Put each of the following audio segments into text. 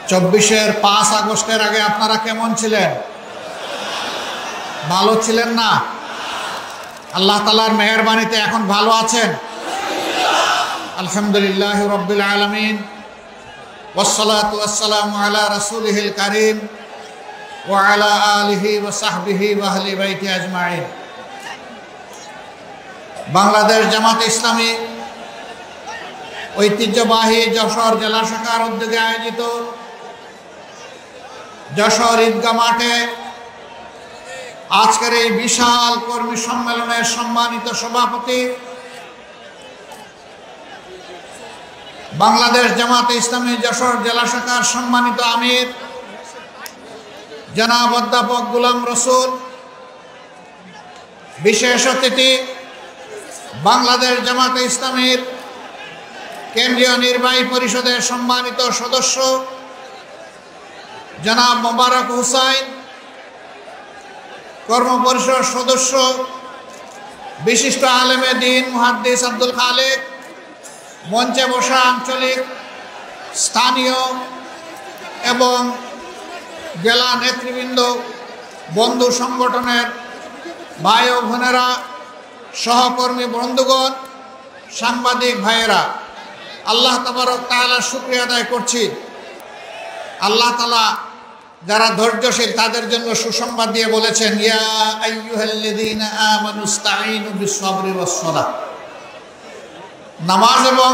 24-এর 5 আগস্টের আগে আপনারা কেমন ছিলেন? ভালো ছিলেন না? আল্লাহ তাআলার মেহেরবানিতে এখন ভালো আছেন? আলহামদুলিল্লাহি রাব্বিল আলামিন ওয়াসসালাতু ওয়াসসালামু আলা রাসূলিহিল কারীম ওয়া আলা আলিহি ওয়া সাহবিহি ওয়া আহলি বাইতি আজমাইন। বাংলাদেশ জামাত ইসলামী ঐতিহ্যবাহী যশোর জেলা শাখার উদ্যোগে আয়োজিত যশোর ঈদগাহ মাঠে আজকের এই বিশাল কর্মী সম্মেলনের সম্মানিত সভাপতি, বাংলাদেশ জামাত ইসলামী যশোর জেলা শাখার সম্মানিত আমির জনাব অধ্যাপক গোলাম রসুল, বিশেষ অতিথি বাংলাদেশ জামাত ইসলামীর কেন্দ্রীয় নির্বাহী পরিষদের সম্মানিত সদস্য জনাব মোবারক হুসাইন, কর্মপরিষদ সদস্য বিশিষ্ট আলেমে দ্বীন মুহাদ্দিস আব্দুল খালেক, মঞ্চে বসা আঞ্চলিক, স্থানীয় এবং জেলা নেতৃবৃন্দ, বন্ধু সংগঠনের ভাই ও বোনেরা, সহকর্মী বন্ধুগণ, সাংবাদিক ভাইয়েরা, আল্লাহ তাবারক তাআলার শুকরিয়া আদায় করছি। আল্লাহ তাআলা যারা ধৈর্যশীল তাদের জন্য সুসংবাদ দিয়ে বলেছেন, ইয়া আইয়ুহাল্লাযীনা আমানুস্তাঈনু বিস-সাবরি ওয়াস-সালাহ। নামাজ এবং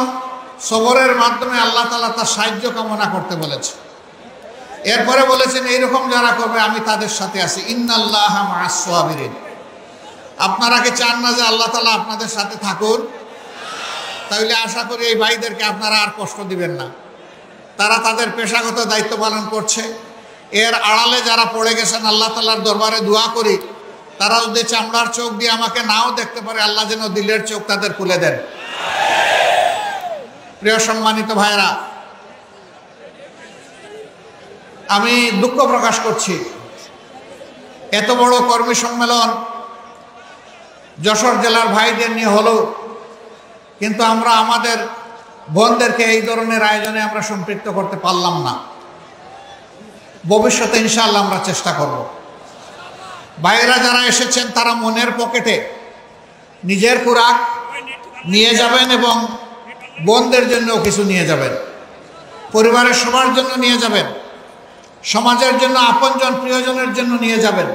সবরের মাধ্যমে আল্লাহ তাআলা তার সাহায্য কামনা করতে বলেছে। এরপরে বলেছেন এইরকম যারা করবে আমি তাদের সাথে আছি, ইন্নাল্লাহা মা'আস-সাবিরিন। আপনারা কি চান না যে আল্লাহ তাআলা আপনাদের সাথে থাকুন? তাহলে আশা করি এই ভাইদেরকে আপনারা আর কষ্ট দিবেন না। তারা তাদের পেশাগত দায়িত্ব পালন করছে। এর আড়ালে যারা পড়ে গেছেন আল্লাহ তাআলার দরবারে দোয়া করি, তারা যদি চামড়ার চোখ দিয়ে আমাকে নাও দেখতে পারে, আল্লাহ যেন দিলের চোখ তাদের খুলে দেন। প্রিয় সম্মানিত ভাইরা, আমি দুঃখ প্রকাশ করছি, এত বড় কর্মী সম্মেলন যশোর জেলার ভাইদের নিয়ে হলো, কিন্তু আমরা আমাদের বোনদেরকে এই ধরনের আয়োজনে আমরা সম্পৃক্ত করতে পারলাম না। ভবিষ্যতে ইনশাআল্লাহ আমরা চেষ্টা করব। ভাইয়েরা যারা এসেছেন তারা মনের পকেটে নিজের খোরাক নিয়ে যাবেন এবং বোনদের জন্যও কিছু নিয়ে যাবেন, পরিবারের সবার জন্য নিয়ে যাবেন, সমাজের জন্য, আপনজন প্রিয়জনের জন্য নিয়ে যাবেন।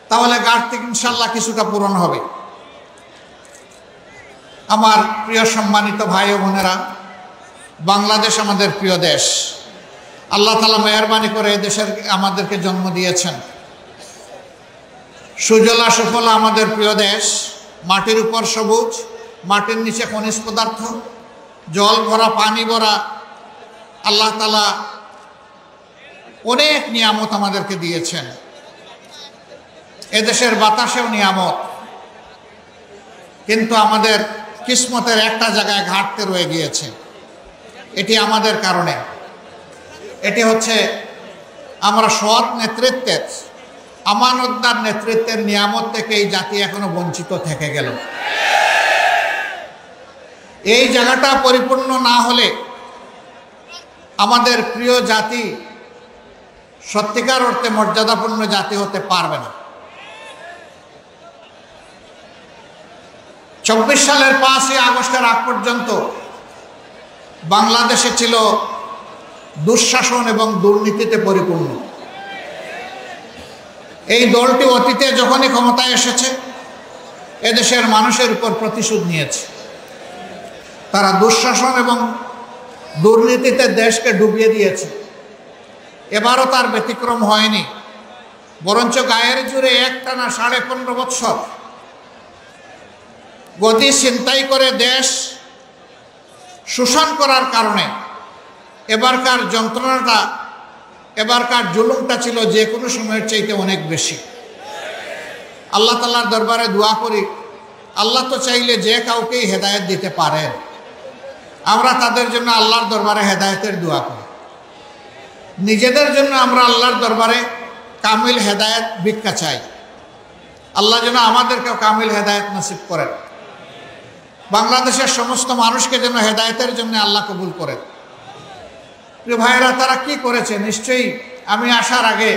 তাহলে ঘাটতি ইনশাআল্লাহ কিছুটা পূরণ হবে। আমার প্রিয় সম্মানিত ভাই ও বোনেরা, বাংলাদেশ আমাদের প্রিয় দেশ। আল্লাহ তাআলা মেহেরবানি করে দেশের আমাদেরকে জন্ম দিয়েছেন। সুজলা সুফলা আমাদের প্রিয় দেশ, মাটির উপর সবুজ, মাটির নিচে খনিজ পদার্থ, জল ভরা, পানি ভরা। আল্লাহ তাআলা অনেক নিয়ামত আমাদেরকে দিয়েছেন। এদেশের বাতাসেও নিয়ামত, কিন্তু আমাদের কিসমতের একটা জায়গায় ঘাটতে রয়ে গিয়েছে। এটি আমাদের কারণে। এটি হচ্ছে আমরা সৎ নেতৃত্বের, আমানতদার নেতৃত্বের নিয়ামত থেকে এই জাতি এখনো বঞ্চিত থেকে গেল। এই জায়গাটা পরিপূর্ণ না হলে আমাদের প্রিয় জাতি সত্যিকার অর্থে মর্যাদাপূর্ণ জাতি হতে পারবে না। 24 সালের 5 আগস্টের আগ পর্যন্ত বাংলাদেশে ছিল দুঃশাসন এবং দুর্নীতিতে পরিপূর্ণ। এই দলটি অতীতে যখনই ক্ষমতায় এসেছে এদেশের মানুষের উপর প্রতিশোধ নিয়েছে। তারা দুঃশাসন এবং দুর্নীতিতে দেশকে ডুবিয়ে দিয়েছে। এবারও তার ব্যতিক্রম হয়নি, বরঞ্চ গায়ের জুড়ে একটানা 15.5 বছর গদি ছিনতাই করে দেশ শোষণ করার কারণে এবারকার যন্ত্রণাটা, এবারকার জুলুমটা ছিল যে কোনো সময়ের চাইতে অনেক বেশি। আল্লাহ তাআলার দরবারে দোয়া করি, আল্লাহ তো চাইলে যে কাউকেই হেদায়েত দিতে পারেন। আমরা তাদের জন্য আল্লাহর দরবারে হেদায়েতের দোয়া করি। নিজেদের জন্য আমরা আল্লাহর দরবারে কামিল হেদায়েত ভিক্ষা চাই। আল্লাহ যেন আমাদেরকেও কামিল হেদায়েত নসিব করেন। বাংলাদেশের সমস্ত মানুষকে যেন হেদায়েতের জন্য আল্লাহ কবুল করেন। প্রিয় ভাইয়েরা, তারা কি করেছে নিশ্চয়ই আমি আসার আগে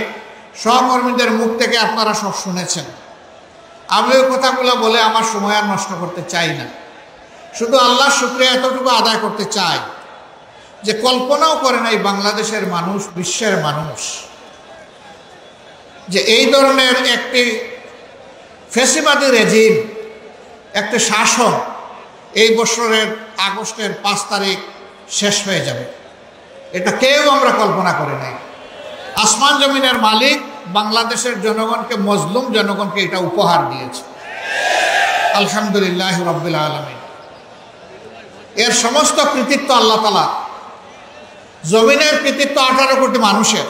সহকর্মীদের মুখ থেকে আপনারা সব শুনেছেন। আমি ওই কথাগুলো বলে আমার সময় আর নষ্ট করতে চাই না। শুধু আল্লাহর শুকরিয়া এতটুকু আদায় করতে চাই যে কল্পনাও করে নাই বাংলাদেশের মানুষ, বিশ্বের মানুষ, যে এই ধরনের একটি ফ্যাসিবাদী রেজিম, একটি শাসন এই বছরের আগস্টের 5 তারিখ শেষ হয়ে যাবে। এটা কেউ আমরা কল্পনা করি নাই। আসমান জমিনের মালিক বাংলাদেশের জনগণকে, মজলুম জনগণকে এটা উপহার দিয়েছে। আলহামদুলিল্লাহ রাব্বিল আলামিন। এর সমস্ত কৃতিত্ব আল্লাহ তাআলা। জমিনের কৃতিত্ব 18 কোটি মানুষের,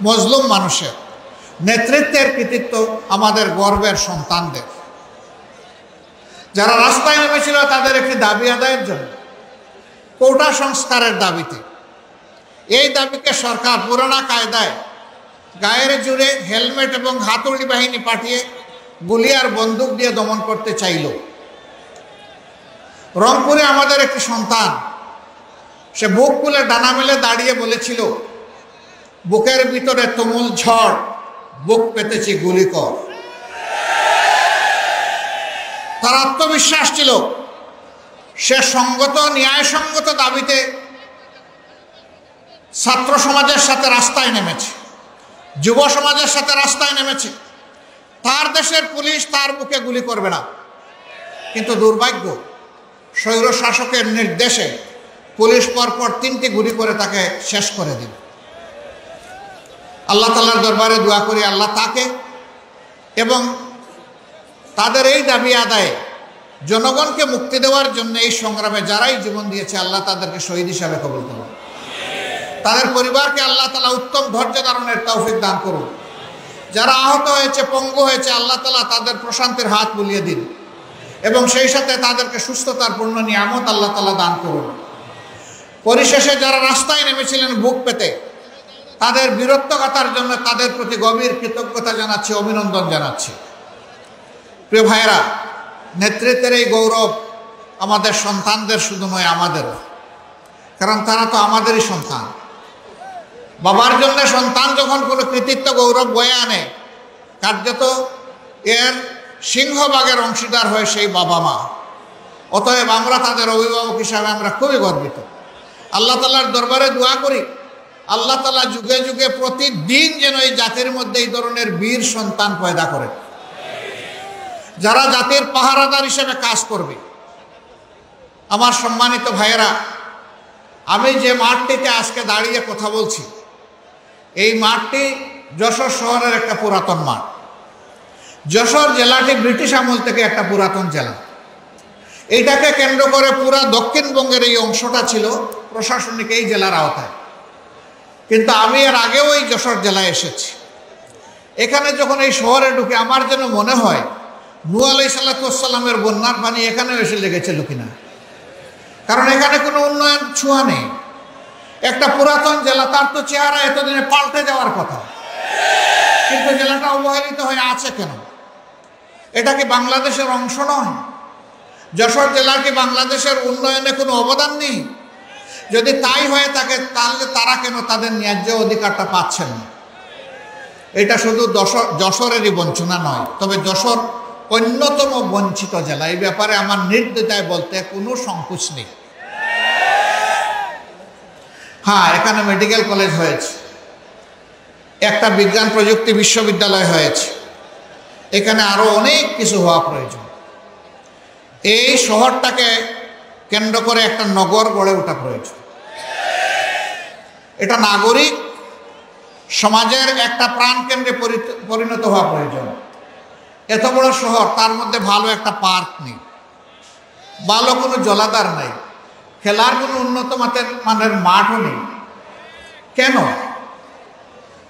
মজলুম মানুষের। নেতৃত্বের কৃতিত্ব আমাদের গর্বের সন্তানদের, যারা রাস্তায় নেমেছিল তাদের একটি দাবি আদায়ের জন্য, কোটা সংস্কারের দাবিতে। এই দাবিকে সরকার পুরানা কায়দায় গায়ের জুড়ে হেলমেট এবং হাতুড়ি বাহিনী পাঠিয়ে গুলি আর বন্দুক দিয়ে দমন করতে চাইল। রংপুরে আমাদের একটি সন্তান, সে বুক খুলে ডানা মেলে দাঁড়িয়ে বলেছিল, বুকের ভিতরে তুমুল ঝড়, বুক পেতেছি গুলি কর। তার আত্মবিশ্বাস ছিল, সে সঙ্গত, ন্যায়সঙ্গত দাবিতে ছাত্র সমাজের সাথে রাস্তায় নেমেছে, যুব সমাজের সাথে রাস্তায় নেমেছে। তার দেশের পুলিশ তার বুকে গুলি করবে না, কিন্তু দুর্ভাগ্য, স্বৈর শাসকের নির্দেশে পুলিশ পরপর 3টি গুলি করে তাকে শেষ করে দিল। আল্লাহ তাআলার দরবারে দোয়া করি, আল্লাহ তাকে এবং তাদের এই দাবি আদায়ে জনগণকে মুক্তি দেওয়ার জন্য এই সংগ্রামে যারাই জীবন দিয়েছে, আল্লাহ তাদেরকে শহীদ হিসাবে কবুল করুন। তাদের পরিবারকে আল্লাহ তাআলা উত্তম ধৈর্য ধারণের তৌফিক দান করুন। যারা আহত হয়েছে, পঙ্গু হয়েছে, আল্লাহ তাআলা তাদের প্রশান্তির হাত বুলিয়ে দিন এবং সেই সাথে তাদেরকে সুস্থতার পূর্ণ নিয়ামত আল্লাহ তাআলা দান করুন। পরিশেষে যারা রাস্তায় নেমেছিলেন বুক পেতে, তাদের বীরত্বগাথার জন্য তাদের প্রতি গভীর কৃতজ্ঞতা জানাচ্ছি, অভিনন্দন জানাচ্ছি। প্রিয় ভাইয়েরা, নেতৃত্বের এই গৌরব আমাদের সন্তানদের শুধু নয়, আমাদেরও, কারণ তারা তো আমাদেরই সন্তান। বাবার জন্য সন্তান যখন কোনো কৃতিত্ব গৌরব বয়ে আনে, কার্যত এর সিংহভাগের অংশীদার হয় সেই বাবা মা। অতএব আমরা তাদের অভিভাবক হিসাবে আমরা খুবই গর্বিত। আল্লাহ তাআলার দরবারে দোয়া করি, আল্লাহ তাআলা যুগে যুগে প্রতিদিন যেন এই জাতির মধ্যে এই ধরনের বীর সন্তান পয়দা করেন, যারা জাতির পাহারাদার হিসেবে কাজ করবে। আমার সম্মানিত ভাইয়েরা, আমি যে মাঠটিতে আজকে দাঁড়িয়ে কথা বলছি, এই মাঠটি যশোর শহরের একটা পুরাতন মাঠ। যশোর জেলাটি ব্রিটিশ আমল থেকে একটা পুরাতন জেলা। এইটাকে কেন্দ্র করে পুরা দক্ষিণবঙ্গের এই অংশটা ছিল প্রশাসনিক এই জেলার আওতায়। কিন্তু আমি এর আগেও এই যশোর জেলায় এসেছি। এখানে যখন এই শহরে ঢুকে আমার যেন মনে হয় নূহ আলাইহিস সালামের বন্যার পানি এখানেও এসে লেগেছিল কিনা, কারণ এখানে কোনো উন্নয়ন ছোঁয়া নেই। একটা পুরাতন জেলা, তার তো চেহারা এতদিনে পাল্টে যাওয়ার কথা, কিন্তু জেলাটা অবহেলিত হয়ে আছে কেন? এটা কি বাংলাদেশের অংশ নয়? যশোর জেলার কি বাংলাদেশের উন্নয়নে কোনো অবদান নেই? যদি তাই হয়ে থাকে, তাহলে তারা কেন তাদের ন্যায্য অধিকারটা পাচ্ছেন না? এটা শুধু যশোরেরই বঞ্চনা নয়, তবে যশোর অন্যতম বঞ্চিত জেলা। এই ব্যাপারে আমার নির্দ্বিধায় বলতে কোনো সংকোচ নেই। হ্যাঁ, এখানে মেডিকেল কলেজ হয়েছে, একটা বিজ্ঞান প্রযুক্তি বিশ্ববিদ্যালয় হয়েছে, এখানে আরো অনেক কিছু হওয়া প্রয়োজন। এই শহরটাকে কেন্দ্র করে একটা নগর গড়ে ওঠা প্রয়োজন। এটা নাগরিক সমাজের একটা প্রাণকেন্দ্রে পরিণত হওয়া প্রয়োজন। এত বড় শহর, তার মধ্যে ভালো একটা পার্ক নেই, ভালো কোনো জলাধার নেই, খেলার কোনো উন্নত মানের মাঠও নেই। কেন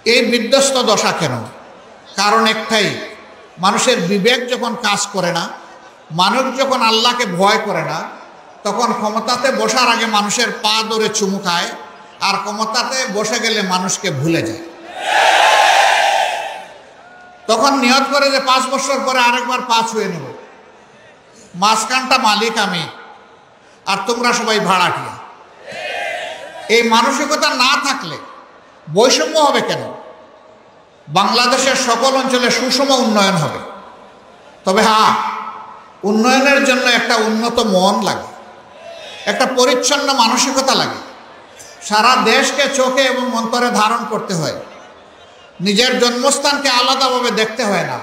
এই বিধ্বস্ত দশা? কেন? কারণ একটাই, মানুষের বিবেক যখন কাজ করে না, মানুষ যখন আল্লাহকে ভয় করে না, তখন ক্ষমতাতে বসার আগে মানুষের পা ধরে চুমু খায়, আর ক্ষমতাতে বসে গেলে মানুষকে ভুলে যায়। তখন নিয়ত করে যে 5 বছর পরে আরেকবার পা ছুঁয়ে নেব, মাঝখানটা মালিক আমি আর তোমরা সবাই ভাড়াটিয়া। এই মানসিকতা না থাকলে বৈষম্য হবে কেন? বাংলাদেশের সকল অঞ্চলে সুষম উন্নয়ন হবে। তবে হ্যাঁ, উন্নয়নের জন্য একটা উন্নত মন লাগে, একটা পরিচ্ছন্ন মানসিকতা লাগে। সারা দেশকে চোখে এবং অন্তরে ধারণ করতে হয়। নিজের জন্মস্থানকে আলাদাভাবে দেখতে হয় না।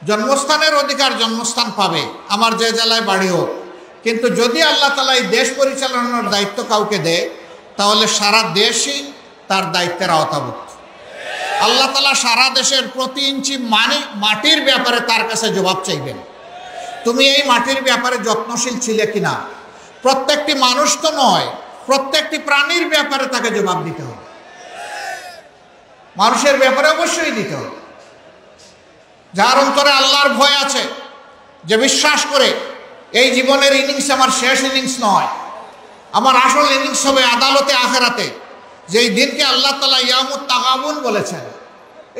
জন্মস্থানের অধিকার জন্মস্থান পাবে, আমার যে জেলায় বাড়ি হোক। কিন্তু যদি আল্লাহ তাআলা এই দেশ পরিচালনার দায়িত্ব কাউকে দেয়, তাহলে সারা দেশই তার দায়িত্বের আওতাভুক্ত। আল্লাহ তাআলা সারা দেশের প্রতি ইঞ্চি মাটির ব্যাপারে তার কাছে জবাব চাইবেন। তুমি এই মাটির ব্যাপারে যত্নশীল ছিলে কিনা? প্রত্যেকটি মানুষ তো নয়, প্রত্যেকটি প্রাণীর ব্যাপারে তাকে জবাব দিতে হবে। মানুষের ব্যাপারে অবশ্যই দিতে হবে। যার অন্তরে আল্লাহর ভয় আছে, যে বিশ্বাস করে এই জীবনের ইনিংস আমার শেষ ইনিংস নয়, আমার আসল ইনিংস হবে আদালতে আখেরাতে, যেই দিনকে আল্লাহ তাআলা ইয়ামুত তাগাবুন বলেছেন।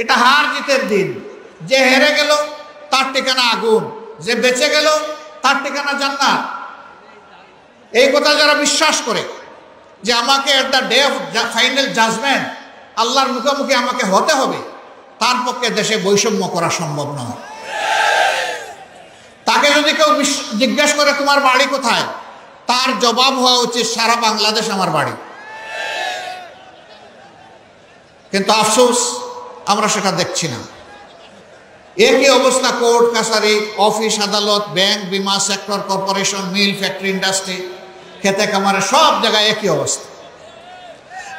এটা হার জিতের দিন। যে হেরে গেল তার ঠিকানা আগুন, যে বেঁচে গেল তার ঠিকানা জান্নাত। এই কথা যারা বিশ্বাস করে যে আমাকে at the day of final judgement আল্লাহর মুখোমুখি আমাকে হতে হবে, তার পক্ষে দেশে বৈষম্য করা সম্ভব নয়। তাকে যদি কেউ জিজ্ঞেস করে তোমার বাড়ি কোথায়, তার জবাব হওয়া উচিত সারা বাংলাদেশ আমার বাড়ি। কিন্তু আফসোস, আমরা সেটা দেখছি না। একই অবস্থা কোর্ট কাছারি, অফিস আদালত, ব্যাংক, বিমা সেক্টর, কর্পোরেশন, মিল, ফ্যাক্টরি, ইন্ডাস্ট্রি, খেতে কামারে, সব জায়গায় একই অবস্থা।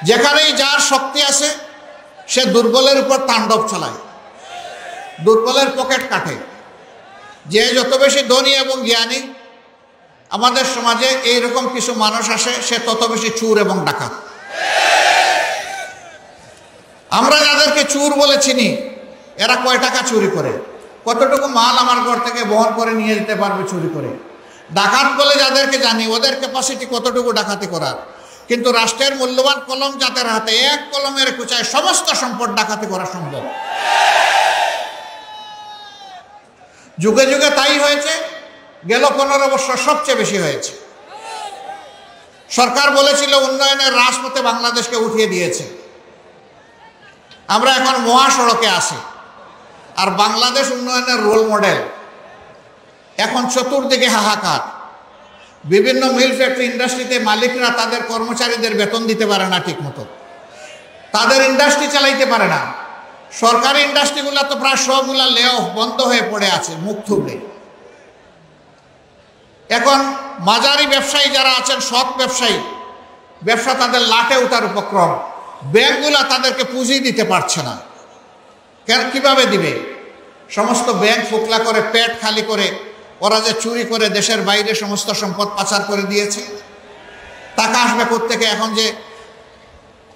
যেখানেই যার শক্তি আছে সে দুর্বলের উপর তাণ্ডব চালায়, দুর্বলের পকেট কাটে। যে যত বেশি ধনী এবং জ্ঞানী, আমাদের সমাজে এইরকম কিছু মানুষ আসে, সে তত বেশি চোর এবং ডাকাত। আমরা যাদেরকে চোর বলে চিনি, এরা কয় টাকা চুরি করে, কতটুকু মাল আমার ঘর থেকে বহন করে নিয়ে যেতে পারবে চুরি করে। ডাকাত বলে যাদেরকে জানি, ওদের ক্যাপাসিটি কতটুকু ডাকাতি করার। কিন্তু রাষ্ট্রের মূল্যবান কলম যাদের হাতে, এক কলমের কুচায় সমস্ত সম্পদ ডাকাতি করা সম্ভব। যুগে যুগে তাই হয়েছে, গেল 15 বছর সবচেয়ে বেশি হয়েছে। সরকার বলেছিল উন্নয়নের রাজপথে বাংলাদেশকে উঠিয়ে দিয়েছে, আমরা এখন মহাসড়কে আছি। আর বাংলাদেশ উন্নয়নের রোল মডেল। এখন চতুর্দিকে হাহাকার। বিভিন্ন মিল, ফ্যাক্টরি, ইন্ডাস্ট্রিতে মালিকরা তাদের কর্মচারীদের বেতন দিতে পারে না ঠিক মতো, তাদের ইন্ডাস্ট্রি চালাইতে পারে না। সরকারি ইন্ডাস্ট্রিগুলো তো প্রায় সবগুলা লে অফ, বন্ধ হয়ে পড়ে আছে, মুখ থুবড়ে। এখন মাঝারি ব্যবসায়ী যারা আছেন, সৎ ব্যবসায়ী, ব্যবসা তাদের লাটে ওঠার উপক্রম। ব্যাংকগুলা তাদেরকে পুঁজি দিতে পারছে না। কিভাবে দিবে? সমস্ত ব্যাংক ফোকলা করে, পেট খালি করে, ওরা যে চুরি করে দেশের বাইরে সমস্ত সম্পদ পাচার করে দিয়েছে। টাকা আসবে কোত্থেকে? এখন যে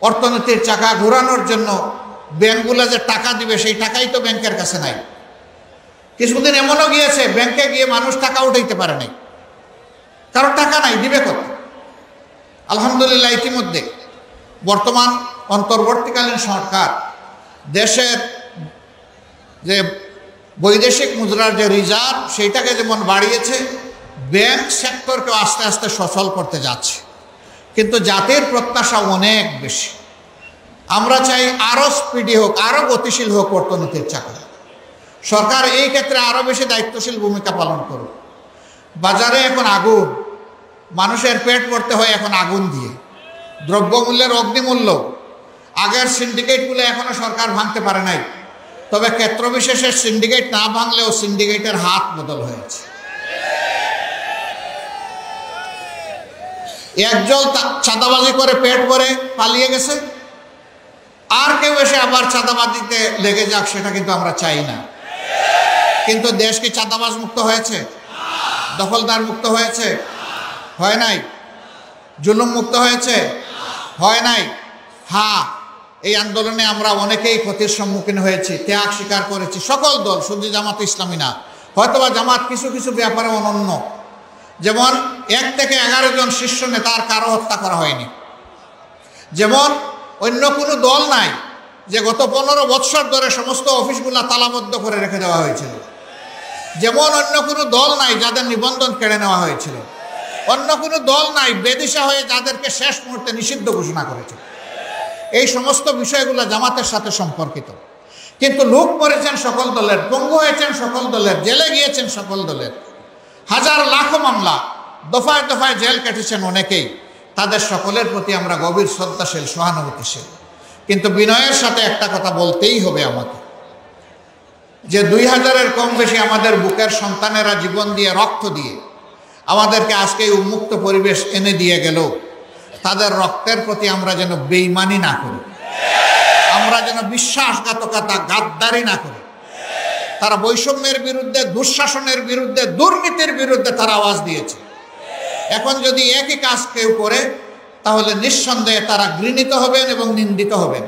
অর্থনীতির চাকা ঘোরানোর জন্য ব্যাংকগুলা যে টাকা দিবে, সেই টাকাই তো ব্যাংকের কাছে নাই। কিছুদিন এমনও গিয়েছে, ব্যাংকে গিয়ে মানুষ টাকা উঠাইতে পারে নাই, কারণ টাকা নাই, দিবে কত? আলহামদুলিল্লাহ, ইতিমধ্যে বর্তমান অন্তর্বর্তীকালীন সরকার দেশের যে বৈদেশিক মুদ্রার যে রিজার্ভ, সেইটাকে যেমন বাড়িয়েছে, ব্যাংক সেক্টরকে আস্তে আস্তে সচল করতে যাচ্ছে। কিন্তু জাতির প্রত্যাশা অনেক বেশি। আমরা চাই আরও স্পিডি হোক, আরও গতিশীল হোক অর্থনীতির চাকা। সরকার এই ক্ষেত্রে আরও বেশি দায়িত্বশীল ভূমিকা পালন করুক। বাজারে এখন আগুন, মানুষের পেট ভরতে হয় এখন আগুন দিয়ে। দ্রব্যমূল্যের অগ্নিমূল্য, আগের সিন্ডিকেটগুলো এখনো সরকার ভাঙতে পারে নাই। তবে ক্ষেত্রবিশেষের সিন্ডিকেট না ভাঙলেও সিন্ডিকেটের হাত বদল হয়েছে। একজন চাঁদাবাজি করে পেট ভরে পালিয়ে গেছে, আর কেউ এসে আবার চাঁদাবাজিতে লেগে যাক, সেটা কিন্তু আমরা চাই না। কিন্তু দেশ কি চাঁদাবাজ মুক্ত হয়েছে? দখলদার মুক্ত হয়েছে? হয় নাই। জুলুম মুক্ত হয়েছে? হয় নাই। হ্যাঁ, এই আন্দোলনে আমরা অনেকেই ক্ষতির সম্মুখীন হয়েছি, ত্যাগ স্বীকার করেছি। সকল দল, শুধু জামাত ইসলামী না। হয়তোবা জামাত কিছু কিছু ব্যাপারে অনন্য, যেমন 1 থেকে 11 জন শীর্ষ নেতার কারো হত্যা করা হয়নি। যেমন অন্য কোনো দল নাই যে গত 15 বৎসর ধরে সমস্ত অফিসগুলা তালাবদ্ধ করে রেখে দেওয়া হয়েছিল। যেমন অন্য কোনো দল নাই যাদের নিবন্ধন কেড়ে নেওয়া হয়েছিল। অন্য কোনো দল নাই বেদিশা হয়ে যাদেরকে শেষ মুহূর্তে নিষিদ্ধ ঘোষণা করেছে। এই সমস্ত বিষয়গুলো জামাতের সাথে সম্পর্কিত। কিন্তু লোক মরেছেন সকল দলের, পঙ্গু হয়েছেন সকল দলের, জেলে গিয়েছেন সকল দলের, হাজার লাখো মামলা, দফায় দফায় জেল কেটেছেন অনেকেই। তাদের সকলের প্রতি আমরা গভীর শ্রদ্ধাশীল, সহানুভূতিশীল। কিন্তু বিনয়ের সাথে একটা কথা বলতেই হবে আমাকে, যে 2000-এর কম বেশি আমাদের বুকের সন্তানেরা জীবন দিয়ে, রক্ত দিয়ে আমাদেরকে আজকে এই উন্মুক্ত পরিবেশ এনে দিয়ে গেল, তাদের রক্তের প্রতি আমরা যেন বেঈমানি না করি, আমরা যেন বিশ্বাসঘাতকতা, গাদ্দারি না করি। তারা বৈষম্যের বিরুদ্ধে, দুঃশাসনের বিরুদ্ধে, দুর্নীতির বিরুদ্ধে তারা আওয়াজ দিয়েছে। এখন যদি একই কাজ কেউ করে, তাহলে নিঃসন্দেহে তারা ঘৃণিত হবেন এবং নিন্দিত হবেন।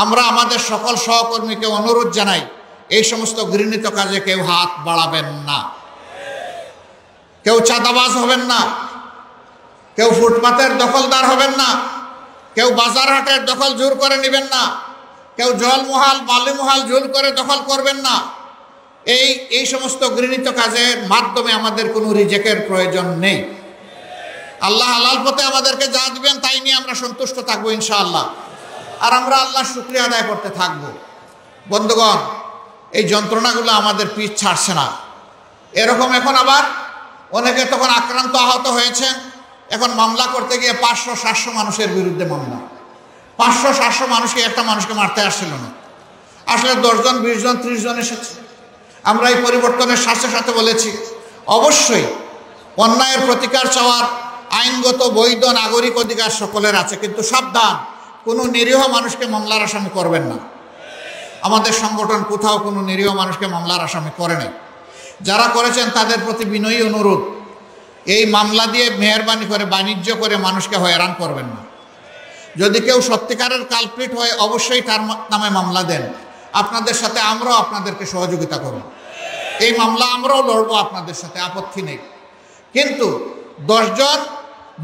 আমরা আমাদের সকল সহকর্মীকে অনুরোধ জানাই, এই সমস্ত ঘৃণিত কাজে কেউ হাত বাড়াবেন না, কেউ চাঁদাবাজ হবেন না, কেউ ফুটপাতের দখলদার হবেন না, কেউ বাজার হাটের দখল জোর করে নেবেন না, কেউ জলমহাল, বালিমহাল জোর করে দখল করবেন না। এই সমস্ত ঘৃণিত কাজের মাধ্যমে আমাদের কোনো রিজেকের প্রয়োজন নেই। আল্লাহ হালাল পথে আমাদেরকে যা দিবেন তাই নিয়ে আমরা সন্তুষ্ট থাকবো ইনশাআল্লাহ। আর আমরা আল্লাহর শুকরিয়া আদায় করতে থাকবো। বন্ধুগণ, এই যন্ত্রণাগুলো আমাদের পিছ ছাড়ছে না। এরকম এখন আবার অনেকে তখন আক্রান্ত, আহত হয়েছেন, এখন মামলা করতে গিয়ে 500-700 মানুষের বিরুদ্ধে মামলা। 500-700 মানুষকে, একটা মানুষকে মারতে আসছিল না, আসলে 10 জন, 20 জন, 30 জন এসেছে। আমরা এই পরিবর্তনের সাথে সাথে বলেছি, অবশ্যই অন্যায়ের প্রতিকার চাওয়ার আইনগত বৈধ নাগরিক অধিকার সকলের আছে, কিন্তু সাবধান, কোনো নিরীহ মানুষকে মামলার আসামি করবেন না। আমাদের সংগঠন কোথাও কোনো নিরীহ মানুষকে মামলার আসামি করে নাই। যারা করেছেন তাদের প্রতি বিনয়ী অনুরোধ, এই মামলা দিয়ে মেহরবানি করে, বাণিজ্য করে মানুষকে হয়রান করবেন না। যদি কেউ সত্যিকারের কালপ্রিট হয়, অবশ্যই তার নামে মামলা দেন। আপনাদের সাথে আমরাও আপনাদেরকে সহযোগিতা করব, এই মামলা আমরাও লড়বো আপনাদের সাথে, আপত্তি নেই। কিন্তু 10 জন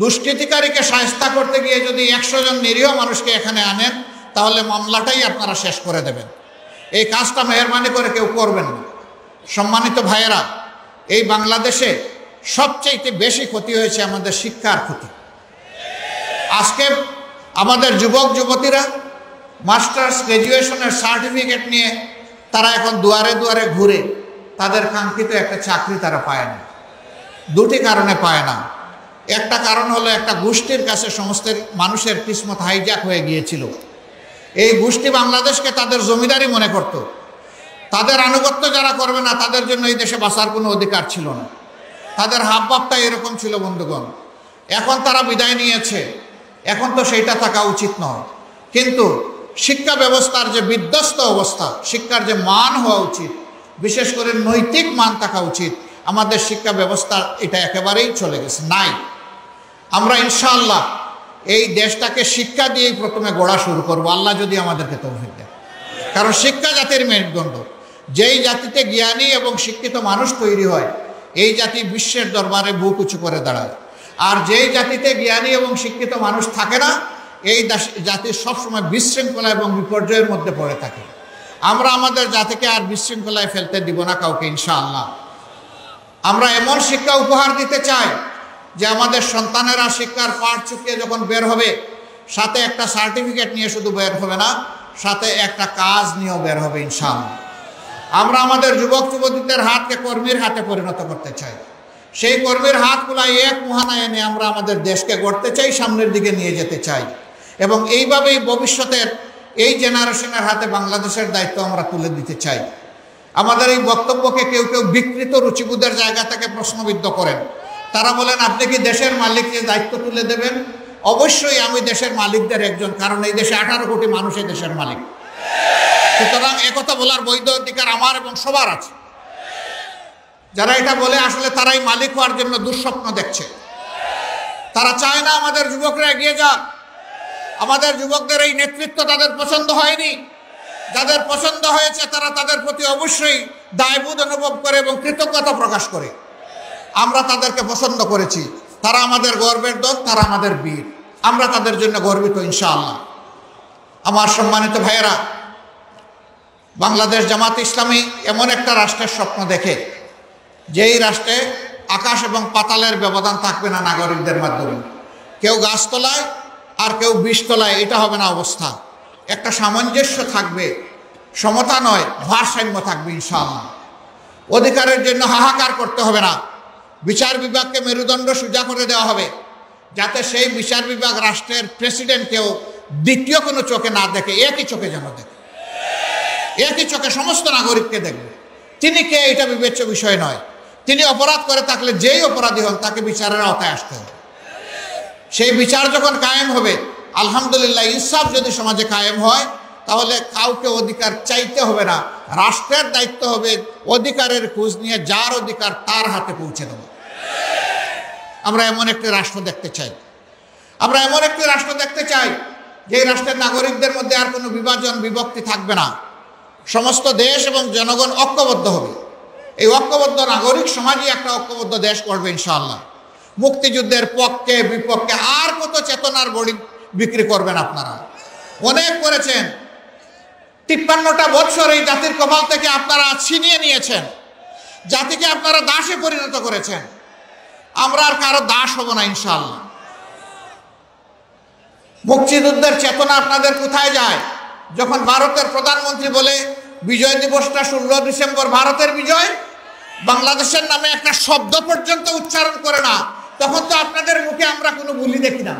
দুষ্কৃতিকারীকে শায়েস্তা করতে গিয়ে যদি 100 জন নিরীহ মানুষকে এখানে আনেন, তাহলে মামলাটাই আপনারা শেষ করে দেবেন। এই কাজটা মেহরবানি করে কেউ করবেন না। সম্মানিত ভাইয়েরা, এই বাংলাদেশে সবচেয়ে বেশি ক্ষতি হয়েছে আমাদের শিক্ষার ক্ষতি। আজকে আমাদের যুবক যুবতীরা মাস্টার্স, গ্র্যাজুয়েশনের সার্টিফিকেট নিয়ে তারা এখন দুয়ারে দুয়ারে ঘুরে, তাদের কাঙ্ক্ষিত একটা চাকরি তারা পায় না। দুটি কারণে পায় না। একটা কারণ হলো, একটা গোষ্ঠীর কাছে সমস্ত মানুষের কিসমত হাইজ্যাক হয়ে গিয়েছিল। এই গোষ্ঠী বাংলাদেশকে তাদের জমিদারি মনে করত। তাদের আনুগত্য যারা করবে না, তাদের জন্য এই দেশে বাঁচার কোনো অধিকার ছিল না। তাদের হাবভাবটা এরকম ছিল বন্ধুগণ। এখন তারা বিদায় নিয়েছে, এখন তো সেইটা থাকা উচিত নয়। কিন্তু শিক্ষা ব্যবস্থার যে বিধ্বস্ত অবস্থা, শিক্ষার যে মান হওয়া উচিত, বিশেষ করে নৈতিক মান থাকা উচিত, আমাদের শিক্ষা ব্যবস্থা এটা একেবারেই চলে গেছে, নাই। আমরা ইনশাআল্লাহ এই দেশটাকে শিক্ষা দিয়েই প্রথমে গড়া শুরু করব, আল্লাহ যদি আমাদেরকে তৌফিক দেয়। কারণ শিক্ষা জাতির মেরুদণ্ড। যেই জাতিতে জ্ঞানী এবং শিক্ষিত মানুষ তৈরি হয়, এই জাতি বিশ্বের দরবারে বুক উঁচু করে দাঁড়ায়। আর যেই জাতিতে জ্ঞানী এবং শিক্ষিত মানুষ থাকে না, এই জাতি সবসময় বিশৃঙ্খলা এবং বিপর্যয়ের মধ্যে পড়ে থাকে। আমরা আমাদের জাতিকে আর বিশৃঙ্খলায় ফেলতে দিব না কাউকে ইনশাআল্লাহ। আমরা এমন শিক্ষা উপহার দিতে চাই যে আমাদের সন্তানেরা শিক্ষার পাঠ চুকিয়ে যখন বের হবে, সাথে একটা সার্টিফিকেট নিয়ে শুধু বের হবে না, সাথে একটা কাজ নিয়েও বের হবে ইনশাআল্লাহ। আমরা আমাদের যুবক যুবতীদের হাতকে কর্মীর হাতে পরিণত করতে চাই। সেই কর্মীর হাতগুলাই এক মুহানায় এনে আমরা আমাদের দেশকে গড়তে চাই, সামনের দিকে নিয়ে যেতে চাই। এবং এইভাবেই ভবিষ্যতের এই জেনারেশনের হাতে বাংলাদেশের দায়িত্ব আমরা তুলে দিতে চাই। আমাদের এই বক্তব্যকে কেউ কেউ বিকৃত রুচিবোধের জায়গা থেকে প্রশ্নবিদ্ধ করেন। তারা বলেন, আপনি কি দেশের মালিককে দায়িত্ব তুলে দেবেন? অবশ্যই আমি দেশের মালিকদের একজন, কারণ এই দেশে 18 কোটি মানুষ এই দেশের মালিক। সুতরাং একথা বলার বৈধ অধিকার আমার এবং সবার আছে। যারা এটা বলে, আসলে তারাই মালিক হওয়ার জন্য দুঃস্বপ্ন দেখছে। তারা চায় না আমাদের যুবকরা এগিয়ে যাক। আমাদের যুবকদের এই নেতৃত্ব তাদের পছন্দ হয়নি। যাদের পছন্দ হয়েছে তারা তাদের প্রতি অবশ্যই দায়বোধ অনুভব করে এবং কৃতজ্ঞতা প্রকাশ করে। আমরা তাদেরকে পছন্দ করেছি, তারা আমাদের গর্বের দল, তারা আমাদের বীর। আমরা তাদের জন্য গর্বিত ইনশাআল্লাহ। আমার সম্মানিত ভাইয়েরা, বাংলাদেশ জামাত ইসলামী এমন একটা রাষ্ট্রের স্বপ্ন দেখে, যেই রাষ্ট্রে আকাশ এবং পাতালের ব্যবধান থাকবে না নাগরিকদের মাধ্যমে। কেউ গাছতলায় আর কেউ বিষতলায়, এটা হবে না অবস্থা। একটা সামঞ্জস্য থাকবে, সমতা নয়, ভারসাম্য থাকবে ইনশাআল্লাহ। অধিকারের জন্য হাহাকার করতে হবে না। বিচার বিভাগকে মেরুদণ্ড সোজা করে দেওয়া হবে, যাতে সেই বিচার বিভাগ রাষ্ট্রের প্রেসিডেন্টকেও দ্বিতীয় কোনো চোখে না দেখে, একই চোখে যেন দেখে, একই চোখে সমস্ত নাগরিককে দেখবে। তিনি কে এটা বিবেচ্য বিষয় নয়। তিনি অপরাধ করে থাকলে যেই অপরাধী হন তাকে বিচারের আওতায় আসতে হবে। সেই বিচার যখন কায়েম হবে, আলহামদুলিল্লাহ, ইনসাফ যদি সমাজে কায়েম হয়, তাহলে কাউকে অধিকার চাইতে হবে না। রাষ্ট্রের দায়িত্ব হবে অধিকারের খোঁজ নিয়ে যার অধিকার তার হাতে পৌঁছে দেওয়া। আমরা এমন একটি রাষ্ট্র দেখতে চাই। আমরা এমন একটি রাষ্ট্র দেখতে চাই যে রাষ্ট্রের নাগরিকদের মধ্যে আর কোনো বিভাজন বিভক্তি থাকবে না। সমস্ত দেশ এবং জনগণ ঐক্যবদ্ধ হবে। এই ঐক্যবদ্ধ নাগরিক সমাজই একটা ঐক্যবদ্ধ দেশ করবে ইনশাআল্লাহ। মুক্তিযুদ্ধের পক্ষে বিপক্ষে আর কত চেতনার বড়ি বিক্রি করবেন আপনারা? অনেক করেছেন। 53টা বৎসর এই জাতির কপাল থেকে আপনারা ছিনিয়ে নিয়েছেন। জাতিকে আপনারা দাসে পরিণত করেছেন। আমরা আর কারো দাস হব না ইনশাআল্লাহ। মুক্তিযুদ্ধের চেতনা আপনাদের কোথায় যায়? যখন ভারতের প্রধানমন্ত্রী বলে বিজয় দিবসটা 16 ডিসেম্বর ভারতের বিজয়, বাংলাদেশের নামে একটা শব্দ পর্যন্ত উচ্চারণ করে না, তখন তো আপনাদের মুখে আমরা কোনো বুলি দেখি না।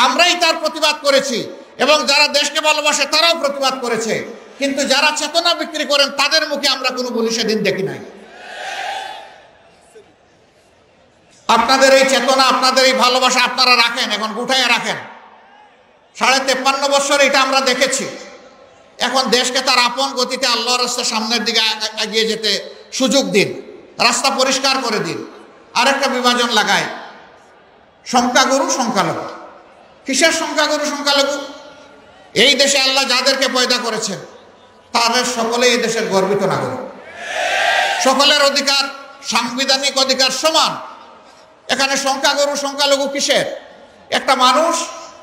আমরাই তার প্রতিবাদ করেছি এবং যারা দেশকে ভালোবাসে তারাও প্রতিবাদ করেছে, কিন্তু যারা চেতনা বিক্রি করেন তাদের মুখে আমরা কোনো বুলি সেদিন দেখি নাই। আপনাদের এই চেতনা, আপনাদের এই ভালোবাসা আপনারা রাখেন, এখন গুটাইয়া রাখেন। 53.5 বছর এটা আমরা দেখেছি। এখন দেশকে তার আপন গতিতে আল্লাহর রাস্তার সামনের দিকে এগিয়ে যেতে সুযোগ দিন, রাস্তা পরিষ্কার করে দিন। আরেকটা বিভাজন লাগায়, সংখ্যাগুরু সংখ্যালঘু। কিসের সংখ্যাগুরু সংখ্যালঘু? এই দেশে আল্লাহ যাদেরকে পয়দা করেছেন তাদের সকলে এই দেশের গর্বিত নাগরিক। সকলের অধিকার, সাংবিধানিক অধিকার সমান। এখানে সংখ্যাগুরু সংখ্যালঘু কিসের? একটা মানুষ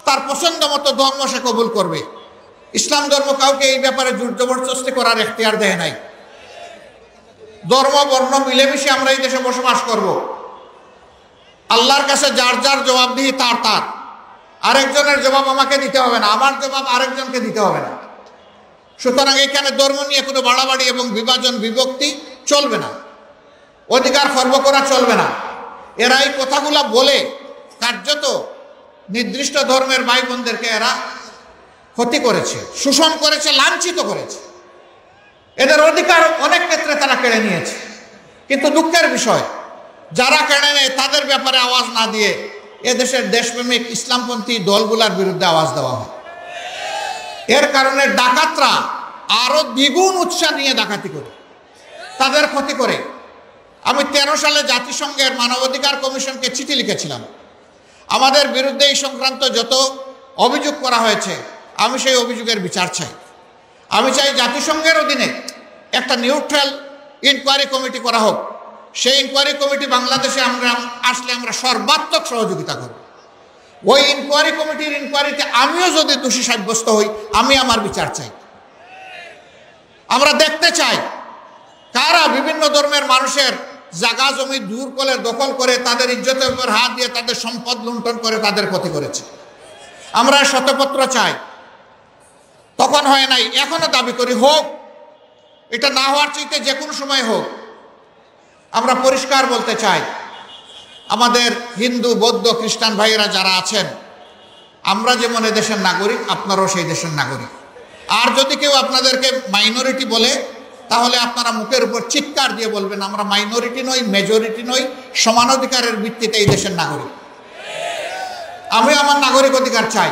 তার পছন্দ মতো ধর্ম সে কবুল করবে। ইসলাম ধর্ম কাউকে এই ব্যাপারে জোর জবরদস্তি করার এখতিয়ার দেয় নাই। ধর্ম বর্ণ মিলেমিশে আমরা এই দেশে বসবাস করব। আল্লাহর কাছে যার যার জবাবদিহি তার তার। আরেকজনের জবাব আমাকে দিতে হবে না, আমার জবাব আরেকজনকে দিতে হবে না। সুতরাং এখানে ধর্ম নিয়ে কোনো বাড়াবাড়ি এবং বিভাজন বিভক্তি চলবে না। অধিকার খর্ব করা চলবে না। এরা এই কথাগুলা বলে কার্যত নির্দিষ্ট ধর্মের ভাই বোনদেরকে এরা ক্ষতি করেছে, শোষণ করেছে, লাঞ্ছিত করেছে। এদের অধিকার অনেক ক্ষেত্রে তারা কেড়ে নিয়েছে। কিন্তু দুঃখের বিষয়, যারা কেড়ে নেয় তাদের ব্যাপারে আওয়াজ না দিয়ে এদেশের দেশপ্রেমিক ইসলামপন্থী দলগুলোর বিরুদ্ধে আওয়াজ দেওয়া হয়। এর কারণে ডাকাতরা আরো দ্বিগুণ উৎসাহ নিয়ে ডাকাতি করে, তাদের ক্ষতি করে। আমি 13 সালে জাতিসংঘের মানবাধিকার কমিশনকে চিঠি লিখেছিলাম। আমাদের বিরুদ্ধে এই সংক্রান্ত যত অভিযোগ করা হয়েছে, আমি সেই অভিযোগের বিচার চাই। আমি চাই জাতিসংঘের অধীনে একটা নিউট্রাল ইনকোয়ারি কমিটি করা হোক। সেই ইনকোয়ারি কমিটি বাংলাদেশে আমরা আসলে আমরা সর্বাত্মক সহযোগিতা করব। ওই ইনকোয়ারি কমিটির ইনকোয়ারিতে আমিও যদি দোষী সাব্যস্ত হই, আমি আমার বিচার চাই। আমরা দেখতে চাই কারা বিভিন্ন ধর্মের মানুষের জায়গা জমি দূর করে দখল করে তাদের ইজ্জতের উপর হাত দিয়ে তাদের সম্পদ লুণ্ঠন করে তাদের ক্ষতি করেছে। আমরা শতপত্র চাই। তখন হয় নাই, এখনো দাবি করি হোক। এটা না হওয়ার চাইতে যে কোনো সময় হোক। আমরা পরিষ্কার বলতে চাই, আমাদের হিন্দু বৌদ্ধ খ্রিস্টান ভাইয়েরা যারা আছেন, আমরা যেমন এদেশের নাগরিক, আপনারাও সেই দেশের নাগরিক। আর যদি কেউ আপনাদেরকে মাইনরিটি বলে, তাহলে আপনারা মুখের উপর চিৎকার দিয়ে বলবেন আমরা মাইনরিটি নই, মেজরিটি নই, সমান অধিকারের ভিত্তিতে এই দেশের নাগরিক। আমি আমার নাগরিক অধিকার চাই।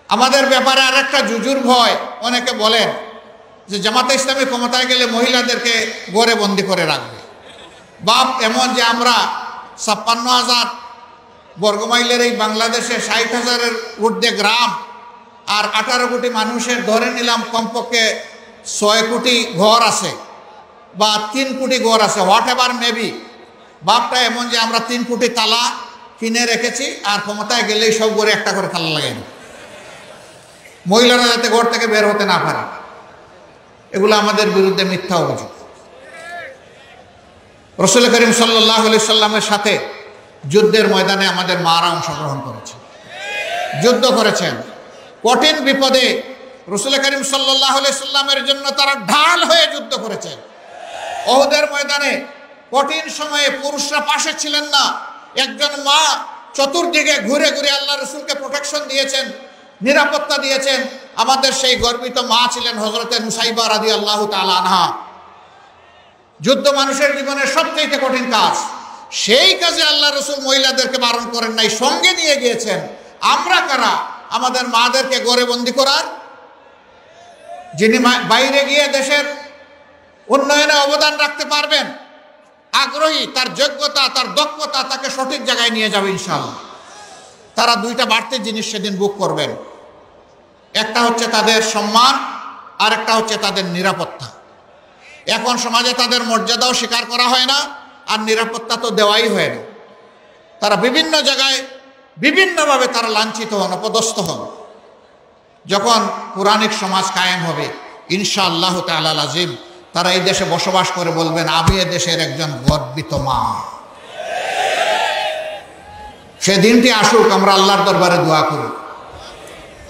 আমাদের ব্যাপারে আরেকটা জুজুর ভয়, অনেকে বলেন যে জামাতে ইসলামী ক্ষমতায় গেলে মহিলাদেরকে ঘরে বন্দি করে রাখবে। বাপ এমন যে আমরা 56,000 বর্গমাইলের এই বাংলাদেশে 60,000-এর ঊর্ধ্বে গ্রাম আর 18 কোটি মানুষের ধরে নিলাম কমপক্ষে 6 কোটি ঘর আছে বা 3 কোটি ঘর আছে, হোয়াট এভার মেবি। বাপটা এমন যে আমরা 3 কোটি তালা কিনে রেখেছি আর ক্ষমতায় গেলেই সব ঘরে একটা করে তালা লাগাই, মহিলারা যাতে ঘর থেকে বের হতে না পারে। এগুলো আমাদের বিরুদ্ধে মিথ্যা অভিযোগ। রাসূল করিম সাল্লাল্লাহু আলাইহি সাল্লামের সাথে যুদ্ধের ময়দানে আমাদের মারা অংশগ্রহণ করেছে, যুদ্ধ করেছেন। কঠিন বিপদে রাসূল করিম সাল্লাল্লাহু আলাইহি সাল্লামের জন্য তারা ঢাল হয়ে যুদ্ধ করেছেন। উহুদের ময়দানে কঠিন সময়ে পুরুষরা পাশে ছিলেন না, একজন মা চতুর্দিকে ঘুরে ঘুরে আল্লাহ রাসূলকে প্রোটেকশন দিয়েছেন, নিরাপত্তা দিয়েছেন। আমাদের সেই গর্বিত মা ছিলেন হযরতে নুসাইবা রাদিয়াল্লাহু তাআলা আনহা। যুদ্ধ মানুষের জীবনের সবচেয়ে কঠিন কাজ, সেই কাজে আল্লাহ রাসূল মহিলাদেরকে বারণ করেন নাই, সঙ্গে নিয়ে গিয়েছেন। আমরা কারা আমাদের মাদেরকে ঘরে বন্দি করার? যিনি বাইরে গিয়ে দেশের উন্নয়নে অবদান রাখতে পারবেন, আগ্রহী, তার যোগ্যতা, তার দক্ষতা তাকে সঠিক জায়গায় নিয়ে যাবে ইনশাআল্লাহ। তারা দুইটা বাড়তি জিনিস সেদিন বুক করবেন, একটা হচ্ছে তাদের সম্মান, আর একটা হচ্ছে তাদের নিরাপত্তা। এখন সমাজে তাদের মর্যাদাও স্বীকার করা হয় না, আর নিরাপত্তা তো দেওয়াই হয় না। তারা বিভিন্ন জায়গায় বিভিন্নভাবে তারা লাঞ্ছিত হন, অপদস্থ হন। যখন পুরাণিক সমাজ কায়েম হবে ইনশাআল্লাহ তাআলা আযীম, তারা এই দেশে বসবাস করে বলবেন, আমি এ দেশের একজন গর্বিত মা। সেদিনটি আসুক, আমরা আল্লাহর দরবারে দোয়া করি।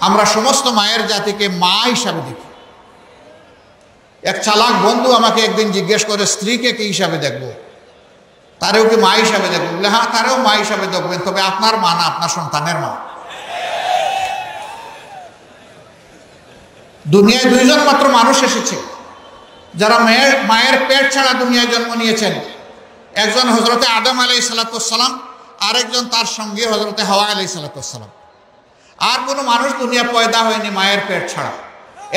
আমরা সমস্ত মায়ের জাতিকে মা হিসাবে দেখি। এক চালাক বন্ধু আমাকে একদিন জিজ্ঞেস করে, স্ত্রীকে কি হিসাবে দেখবো? তারেও কি মা হিসাবে দেখবো? বলে হ্যাঁ, তারেও মা হিসাবে দেখবেন, তবে আপনার মা না, আপনার সন্তানের মা। দুনিয়ায় দুইজন মাত্র মানুষ এসেছে যারা মায়ের পেট ছাড়া দুনিয়ায় জন্ম নিয়েছেন। একজন হযরতে আদম আলাইহিস সালাম, আরেকজন তার সঙ্গী হযরতে হাওয়া আলাইহিস সালাম। আর কোনো মানুষ দুনিয়া পয়দা হয়নি মায়ের পেট ছাড়া।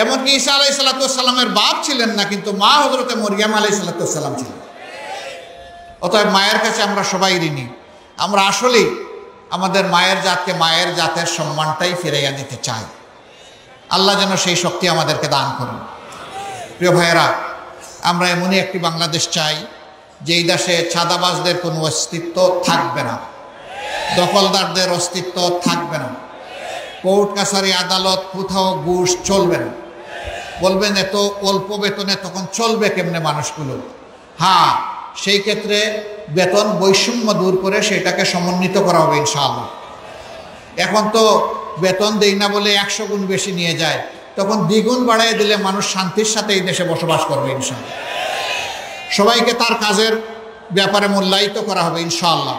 এমনকি ঈসা আলাইহিস সালামের বাপ ছিলেন না, কিন্তু মা হযরতে মরিয়ম আলাইহিস সালাম ছিলেন। অতএব মায়ের কাছে আমরা সবাই ঋণী। আমরা আসলেই আমাদের মায়ের জাতকে, মায়ের জাতের সম্মানটাই ফিরাইয়া দিতে চাই। আল্লাহ যেন সেই শক্তি আমাদেরকে দান করেন। প্রিয় ভাইয়েরা, আমরা এমনই একটি বাংলাদেশ চাই যেই দেশে ছাদাবাজদের কোনো অস্তিত্ব থাকবে না, দখলদারদের অস্তিত্ব থাকবে না, কোর্ট কাছারি আদালত কোথাও ঘুষ চলবে না। বলবেন এত অল্প বেতনে তখন চলবে কেমনে মানুষগুলো? হ্যাঁ, সেই ক্ষেত্রে বেতন বৈষম্য দূর করে সেটাকে সমন্বিত করা হবে ইনশাআল্লাহ। এখন তো বেতন দেই না বলে 100 গুণ বেশি নিয়ে যায়, তখন দ্বিগুণ বাড়ায় দিলে মানুষ শান্তির সাথে এই দেশে বসবাস করবে ইনশাআল্লাহ। সবাইকে তার কাজের ব্যাপারে মূল্যায়িত করা হবে ইনশাআল্লাহ।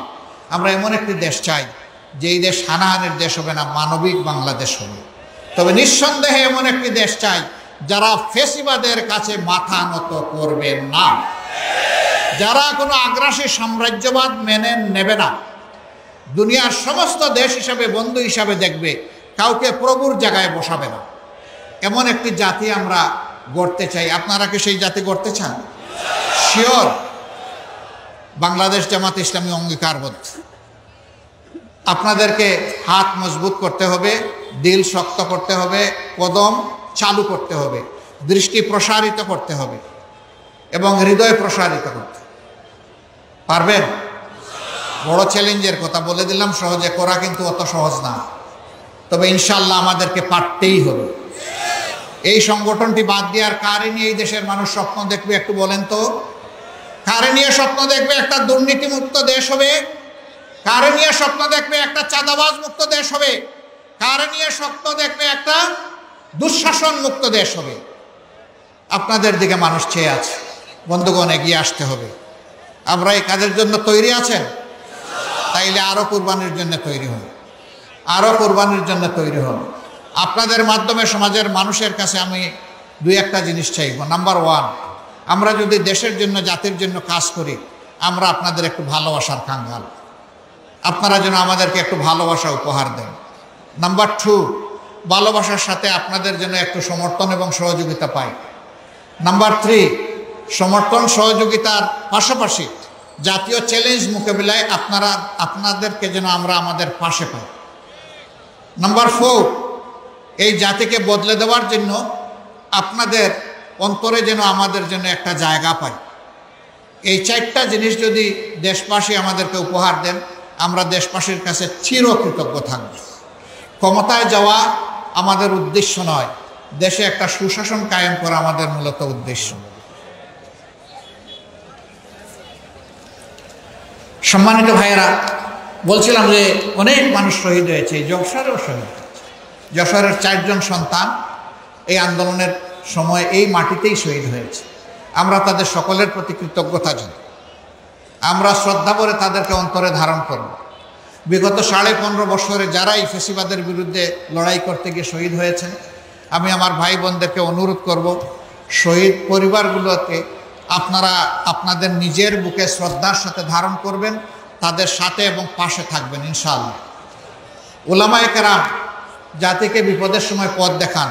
আমরা এমন একটি দেশ চাই যেই দেশ হানাহানির দেশ হবে না, মানবিক বাংলাদেশ হবে। তবে নিঃসন্দেহে এমন একটি দেশ চাই যারা ফেসিবাদের কাছে মাথা নত করবে না, যারা কোনো আগ্রাসী সাম্রাজ্যবাদ মেনে নেবে না, দুনিয়ার সমস্ত দেশ হিসাবে বন্ধু হিসাবে দেখবে, কাউকে প্রভুর জায়গায় বসাবে না। এমন একটি জাতি আমরা গড়তে চাই। আপনারা কি সেই জাতি গড়তে চান? শিওর। বাংলাদেশ জামাত ইসলামী অঙ্গীকারবদ্ধ। আপনাদেরকে হাত মজবুত করতে হবে, দিল শক্ত করতে হবে, কদম চালু করতে হবে, দৃষ্টি প্রসারিত করতে হবে এবং হৃদয় প্রসারিত করতে পারবেন। বড় চ্যালেঞ্জের কথা বলে দিলাম, সহজে করা কিন্তু অত সহজ না। তবে ইনশাআল্লাহ আমাদেরকে পারতেই হবে। এই সংগঠনটি বাদ দিয়ে আর কারে নিয়ে এই দেশের মানুষ স্বপ্ন দেখবে একটু বলেন তো? কারে নিয়ে স্বপ্ন দেখবে একটা দুর্নীতিমুক্ত দেশ হবে? কারে নিয়ে স্বপ্ন দেখবে একটা চাঁদাবাজ মুক্ত দেশ হবে? কারে নিয়ে স্বপ্ন দেখবে একটা দুঃশাসন মুক্ত দেশ হবে? আপনাদের দিকে মানুষ চেয়ে আছে। বন্ধুগণ, এগিয়ে আসতে হবে। আমরা এই কাজের জন্য তৈরি আছেন? তাইলে আরো কুরবানির জন্য তৈরি হন, আরো কুরবানির জন্য তৈরি হন। আপনাদের মাধ্যমে সমাজের মানুষের কাছে আমি দুই একটা জিনিস চাইব। নাম্বার 1, আমরা যদি দেশের জন্য, জাতির জন্য কাজ করি, আমরা আপনাদের একটু ভালোবাসার কাঙ্গাল। আপনারা যেন আমাদেরকে একটু ভালোবাসা উপহার দেন। নাম্বার 2, ভালোবাসার সাথে আপনাদের জন্য একটু সমর্থন এবং সহযোগিতা পাই। নাম্বার 3, সমর্থন সহযোগিতার পাশাপাশি জাতীয় চ্যালেঞ্জ মোকাবিলায় আপনাদেরকে যেন আমরা আমাদের পাশে পাই। নাম্বার 4, এই জাতিকে বদলে দেওয়ার জন্য আপনাদের অন্তরে যেন আমাদের জন্য একটা জায়গা পাই। এই 4টা জিনিস যদি দেশবাসী আমাদেরকে উপহার দেন, আমরা দেশবাসীর কাছে চিরকৃতজ্ঞ থাকব। ক্ষমতায় যাওয়া আমাদের উদ্দেশ্য নয়, দেশে একটা সুশাসন কায়েম করা আমাদের মূলত উদ্দেশ্য। সম্মানিত ভাইয়েরা, বলছিলাম যে অনেক মানুষ শহীদ হয়েছে, যশোরেও শহীদ হয়েছে। যশোরের 4 জন সন্তান এই আন্দোলনের সময় এই মাটিতেই শহীদ হয়েছে। আমরা তাদের সকলের প্রতি কৃতজ্ঞতা জানাই। আমরা শ্রদ্ধা করে তাদেরকে অন্তরে ধারণ করব। বিগত 15.5 বছরে যারা এই ফেসিবাদের বিরুদ্ধে লড়াই করতে গিয়ে শহীদ হয়েছেন, আমি আমার ভাই বোনদেরকে অনুরোধ করব, শহীদ পরিবারগুলোকে আপনারা আপনাদের নিজের বুকে শ্রদ্ধার সাথে ধারণ করবেন, তাদের সাথে এবং পাশে থাকবেন ইনশাআল্লাহ। উলামায়ে কেরাম জাতিকে বিপদের সময় পথ দেখান।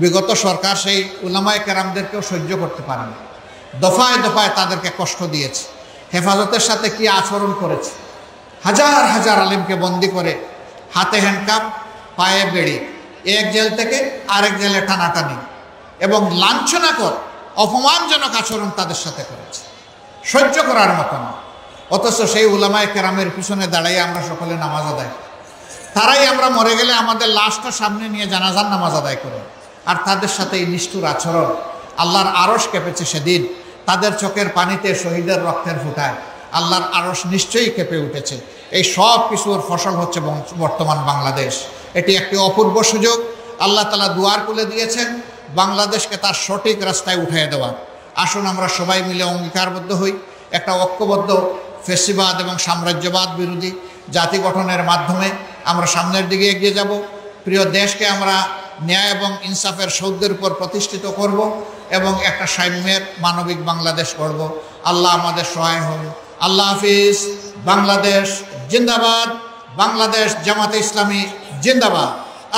বিগত সরকার সেই উলামায়ে কেরামদেরকেও সহ্য করতে পারে না, দফায় দফায় তাদেরকে কষ্ট দিয়েছে, হেফাজতের সাথে কি আচরণ করেছে। হাজার হাজার আলেমকে বন্দি করে হাতে হ্যান্ডকাপ, পায়ে বেড়ি, এক জেল থেকে আরেক জেলে টানাটানি এবং লাঞ্ছনাকর অপমানজনক আচরণ তাদের সাথে করেছে, সহ্য করার মতো না। অথচ সেই উলামায়ে কেরামের পিছনে দাঁড়াই আমরা সকলে নামাজ আদায় করি। তারাই আমরা মরে গেলে আমাদের লাশটা সামনে নিয়ে জানাজার নামাজ আদায় করে। আর তাদের সাথে এই নিষ্ঠুর আচরণ, আল্লাহর আরশ কেঁপেছে সেদিন। তাদের চোখের পানিতে শহীদের রক্তের ফুটায় আল্লাহর আরশ নিশ্চয়ই কেঁপে উঠেছে। এই সব কিছুর ফসল হচ্ছে বর্তমান বাংলাদেশ। এটি একটি অপূর্ব সুযোগ। আল্লাহ তাআলা দুয়ার খুলে দিয়েছেন বাংলাদেশকে তার সঠিক রাস্তায় উঠিয়ে দেওয়ার। আসুন আমরা সবাই মিলে অঙ্গীকারবদ্ধ হই, একটা ঐক্যবদ্ধ ফেসিবাদ এবং সাম্রাজ্যবাদ বিরোধী জাতি গঠনের মাধ্যমে আমরা সামনের দিকে এগিয়ে যাব। প্রিয় দেশকে আমরা ন্যায় এবং ইনসাফের সৌধের উপর প্রতিষ্ঠিত করব এবং একটা সাম্যের মানবিক বাংলাদেশ করব। আল্লাহ আমাদের সহায় হন। আল্লাহ হাফিজ। বাংলাদেশ জিন্দাবাদ। বাংলাদেশ জামাতে ইসলামী জিন্দাবাদ।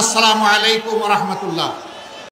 আসসালামু আলাইকুম ওয়া রাহমাতুল্লাহ।